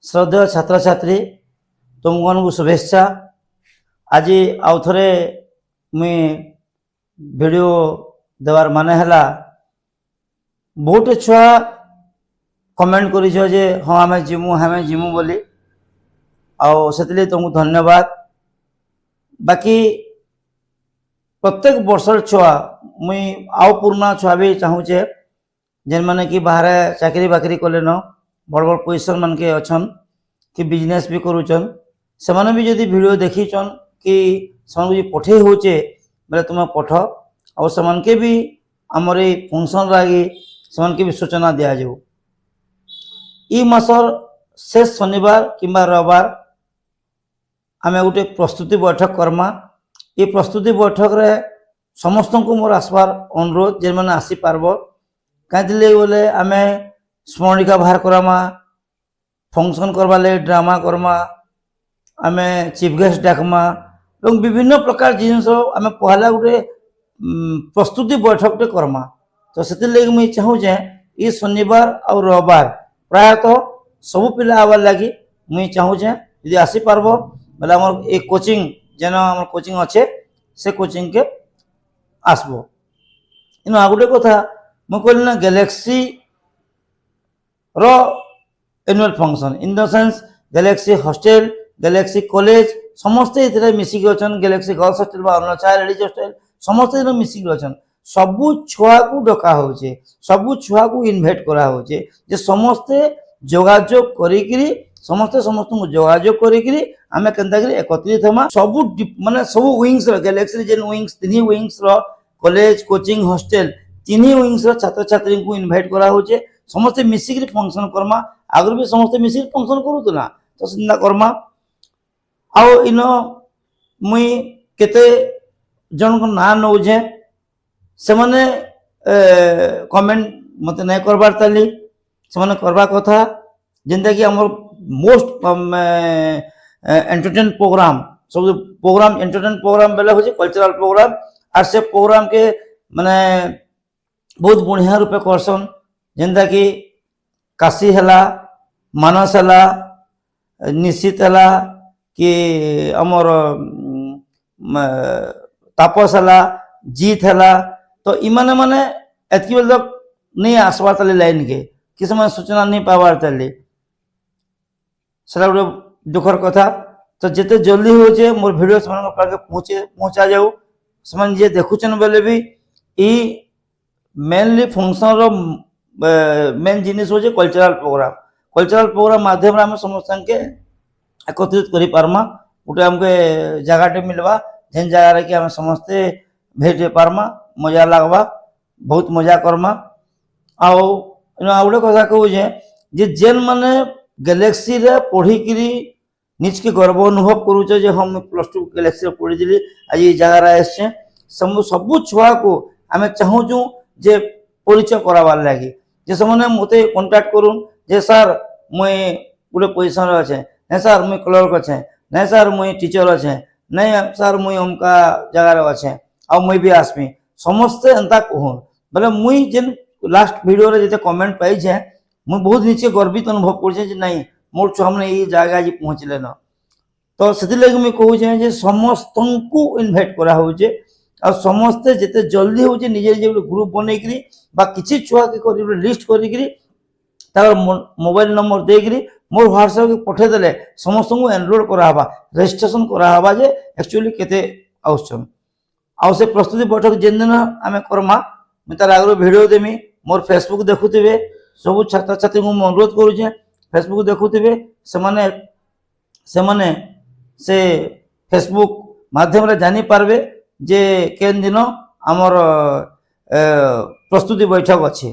श्रद्धेय छात्र छात्री तुमको शुभेच्छा। आज आउ थे मुई वीडियो देवार माने हला बहुत छुआ कमेंट कर हाँ आम जिमु बोली से तुमको धन्यवाद। बाकी प्रत्येक वर्ष छुआ मुई आउ पुराना छुआ भी चाहूचे जेन माने कि बाहर चाकरी बाकरी कले न बड़ बड़ पोजिशन मान के अच्छन कि बिजनेस भी करुचन से माने भी जदि वीडियो देखीचन कि से पठे होचे बोले तुम पठ और से भी आमर ये फंक्शन लगी से भी सूचना दिया जाऊ। ई मासर शेष शनिवार किंबा रविवार आम गोटे प्रस्तुति बैठक करमा। ये प्रस्तुति बैठक रे समस्त को मोर आसबार अनुरोध जे मैंने आसी पार्ब कहीं बोले आम स्मरणिका बाहर करमा फंक्शन करवा ले ड्रामा करमा आम चीफ गेस्ट डाकमा और विभिन्न प्रकार जिनस आम पहला गोटे प्रस्तुति बैठकटे करमा। तो से मुझे चाहूचे ये शनिवार और रविवार प्रायतः सबू पिला आवार लगी मुझे चाहूचे यदि आसी पार्ब बोले आम एक कोचिंग जेन आम कोचिंग अच्छे से कोचिंग के आसबो। इन आ गोटे कथा मुझे कहली ना गैलेक्सी रो annual function in the sense galaxy hostel galaxy college समस्ते ये मिसिकी अच्छा गैलेक्सी गर्ल्स हॉस्टल अन्य चाइल्ड लेडीज हॉस्टल समस्ते मिसिकी अच्छा सबू छुआ को डका होचे सबू छुआ को इनभाइट करा होचे जे समस्ते जोगाजोग करी समस्ते समस्त को जोगाजोग करी आमे केनता करी एकत्रित हमा सबू माने सबू विंग्स रो गैलेक्सी जेन विंग्स तिनी विंग्स रो कॉलेज कोचिंग हॉस्टल तिनी विंग्स रो छात्र छात्री को इनभाइट करा होचे समस्ते मिसिकी फंक्शन करमा। आगु भी समस्ते मिसिकी फंक्शन करूला तो चिंता करमा। आउ इन मुई केते जन को ना नौजे से माने कमेंट मत नहीं करबार ताली से माने करबा कथा जेंता कि हमर मोस्ट एंटरटेन प्रोग्राम सब प्रोग्राम एंटरटेन प्रोग्राम बेले होचे कल्चरल प्रोग्राम और से प्रोग्राम के माने बहुत बढ़िया रूपे करसन जेंता कि काशी हला मानस हला निश्चित हला कि हमर तापस हला जीत हला तो इमाने माने एतकी बेल तक नहीं आसबार ताली लाइन के कि समय सूचना नहीं पावार ताली सेटा गोटे दुखर कथा। तो जिते जल्दी होचे मोर वीडियो से पहुंचा जाऊ से जे देखुचन बेले भी ई मेनली फंक्शन रो मेन जिनिस होचे कल्चरल प्रोग्राम माध्यम आम समस्त के एकत्रित करि पारमा गोटे आमके जगहटे मिलवा जेन जगार कि आम समस्ते भेट पारमा मजा लगवा बहुत मजा करमा। आउ गोटे कथा कहूचे जे जेन माने गैलेक्सी रे पढ़ी निज के गर्व अनुभव करूचे जे हम +2 गैलेक्सी पढ़ी आज ये जगार आसे सबू छुआ को आम चाहूँ जे परिचय कराबार लगी जे से मत कंटाक्ट करूँ जे सर मुई गोटे पोजिशन अच्छे नहीं सर मुई क्लर्क अच्छे नहीं सर मुई टीचर अच्छे नहीं सर मुई अमका जगार अच्छे आ मुई भी आसमी समस्ते एंता कहून बोले मुई जेन लास्ट वीडियो रे जिते कमेंट पाई मुई बहुत नीचे गर्वित अनुभव कर नहीं मोर छुआ मैंने ये जगह आज पहुँचले न। तो से मुझे कहूचे समस्त को इनभाइट करा होचे और समस्ते जिते जल्दी होचे निजे निजे ग्रुप बनईकरी बा किसी छुआ के लिस्ट करी मोबाइल नंबर देकरी मोर व्हाट्सएप के पठेदेले समस्त को एनरोल करावा रजिस्ट्रेशन करावा जे एक्चुअली केते आउछन। आउ से प्रस्तुति बैठक जेन दिन आम करमा मुझे तार आगे वीडियो देमी मोर फेसबुक देखुवे सब छात्र छात्री को अनुरोध करुचे फेसबुक देखुवे से फेसबुक माध्यम रे जानी पारबे जे केन दिन आमर प्रस्तुति बैठक अच्छे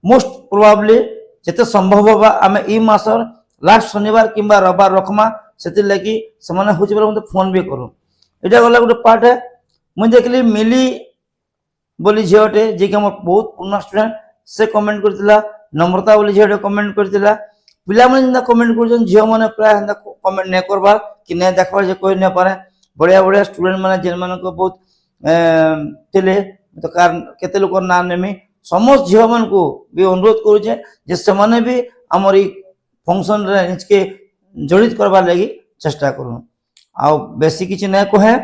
मोस्ट प्रोबाब्ली जिते संभव होगा आम ई मासर लास्ट शनिवार किंबा रविवार रखमा से लगी से मत फोन भी करूँ यहाँ गला गोटे पार्ट है। मुझे देखली मिली बोली झीटे जी कि बहुत पुराना स्टूडेंट से कमेंट करथिला नम्रता बोली झीटे कमेंट करथिला पिला माने जिंदा कमेंट कर झील मैंने प्राय कमेंट नहीं करबार कि नहीं देखबार जे कोई नहीं पारे बढ़िया बढ़िया स्टूडेंट मैंने जेन मान बहुत थे तो कार केते लोक ना नेमी समस्त झील मान को भी अनुरोध करुचे जे से भी आमर फंक्शन निजके जड़ित करवार लगी चेष्टा करूँ आ बेसी किसी ना कहे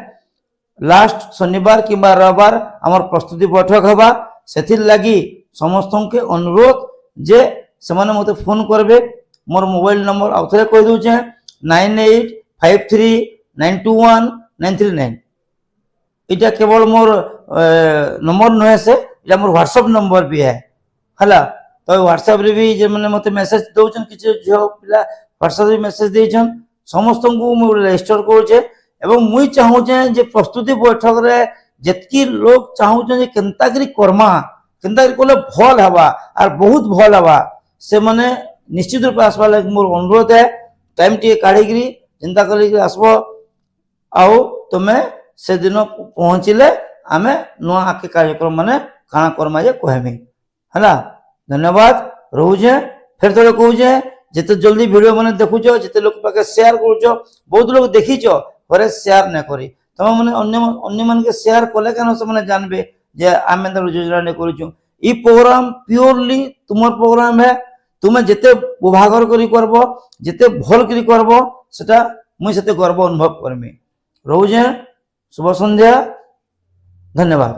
लास्ट शनिवार किंबा रविवार आमर प्रस्तुति बैठक हवा से लगी समस्त के अनुरोध जे से मत फोन करबे मोर मोबाइल नंबर आउ थे कह दूचे 9853921939 इटा केवल मोर नंबर नुहे से इटा मोर व्हाट्सएप नंबर भी है हला तो व्हाट्सएप रे भी जे मैंने मते मेसेज दउछन किछ झियो पिला व्हाट्सएप रे मेसेज देछन समस्त को मु रजिस्टर करूचे एवं मुई चाहूचे जे प्रस्तुति बैठक रे जतकी लोग चाहूचे जे केनता करी कर्मा केनता करी कोले भल हवा और बहुत भल हवा से माने निश्चित रूप आसवा लगे मोर अनुरोध है टाइम टी काढ़ी करी चिंता करी आसबो आउ तुमे से दिन पहुँचले आमे नुआ आके कार्यक्रम माने काना कर्मा जे कहमी हला धन्यवाद रोजे फिर थोड़े कहूचे जिते जल्दी वीडियो मैंने देखुच जिते लोग पाके शेयर करुच बहुत लोग देखीच घरे शेयर न करी तुम मैंने अन्य मान के शेयर कले क्या से मैंने जानबे जे आम योजना ने करूँ ई प्रोग्राम प्योरली तुम प्रोग्राम है तुम्हें जिते उभागर करी करबो जिते भल करी करबो सेटा मुई सेते गर्व अनुभव करमी रोजे शुभ संध्या धन्यवाद।